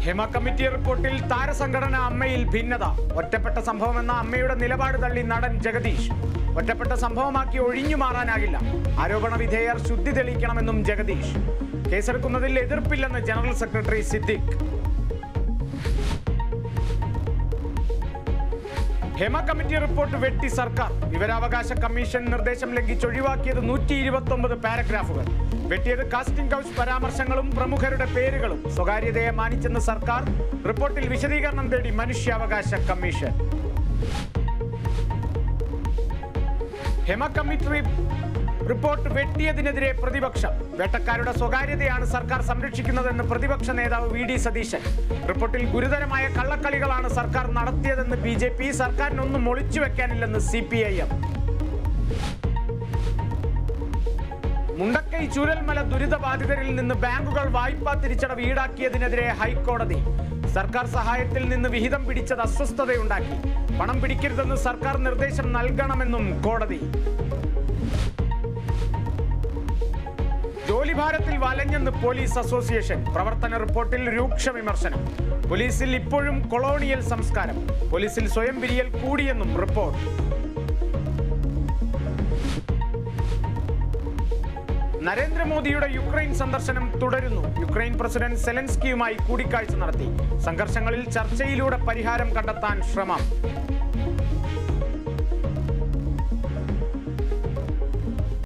Hema committee റിപ്പോർട്ടിൽ താരസംഘടന അമ്മയിൽ ഭിന്നത. ഒറ്റപ്പെട്ട സംഭവമെന്ന അമ്മയുടെ നിലപാട് തള്ളി നടൻ ജഗദീഷ്. ഒറ്റപ്പെട്ട സംഭവമാക്കി ഒഴിഞ്ഞു മാറാനാകില്ല. ആരോപണ വിധേയർ ശുദ്ധി തെളിയിക്കണമെന്നും ജഗദീഷ്. കേസെടുക്കുന്നതിൽ എതിർപ്പില്ലെന്ന് general secretary Siddique. Hema committee report വെട്ടി സർക്കാർ. വിവരാവകാശ കമ്മീഷൻ നിർദ്ദേശം ലംഘിച്ച് ഒഴിവാക്കിയത് 129 പാരഗ്രാഫുകൾ. വെട്ടിയത് കാസ്റ്റിംഗ് കൗച്ച് പരാമർശങ്ങളും പ്രമുഖരുടെ പേരുകളും. സ്വകാര്യതയെ മാനിച്ചെന്ന് സർക്കാർ. റിപ്പോർട്ടിൽ വിശദീകരണം തേടി മനുഷ്യാവകാശ കമ്മീഷൻ. ഹേമ കമ്മിറ്റി റിപ്പോർട്ട് വെട്ടിയതിനെതിരെ പ്രതിപക്ഷം. വേട്ടക്കാരുടെ സ്വകാര്യതയാണ് സർക്കാർ സംരക്ഷിക്കുന്നതെന്ന് പ്രതിപക്ഷ നേതാവ് വി ഡി സതീശൻ. റിപ്പോർട്ടിൽ ഗുരുതരമായ കള്ളക്കളികളാണ് സർക്കാർ നടത്തിയതെന്ന് BJP. സർക്കാരിനൊന്നും ഒളിച്ചു വെക്കാനില്ലെന്ന് CPIM. മുണ്ടക്കൈ ചൂരൽമല ദുരിതബാധിതരിൽ നിന്ന് ബാങ്കുകൾ വായ്പാ തിരിച്ചടവ് ഈടാക്കിയതിനെതിരെ ഹൈക്കോടതി. സർക്കാർ സഹായത്തിൽ നിന്ന് വിഹിതം പിടിച്ചത് അസ്വസ്ഥതയുണ്ടാക്കി. പണം പിടിക്കരുതെന്ന് സർക്കാർ നിർദ്ദേശം നൽകണമെന്നും കോടതി. ജോലിഭാരത്തിൽ വലഞ്ഞെന്ന് പോലീസ് അസോസിയേഷൻ. പ്രവർത്തന റിപ്പോർട്ടിൽ രൂക്ഷ വിമർശനം. പോലീസിൽ ഇപ്പോഴും കൊളോണിയൽ സംസ്കാരം. പോലീസിൽ സ്വയം പിരിയൽ കൂടിയെന്നും റിപ്പോർട്ട്. നരേന്ദ്രമോദിയുടെ യുക്രൈൻ സന്ദർശനം തുടരുന്നു. യുക്രൈൻ പ്രസിഡന്റ് സെലൻസ്കിയുമായി കൂടിക്കാഴ്ച നടത്തി. സംഘർഷങ്ങളിൽ ചർച്ചയിലൂടെ പരിഹാരം കണ്ടെത്താൻ ശ്രമം.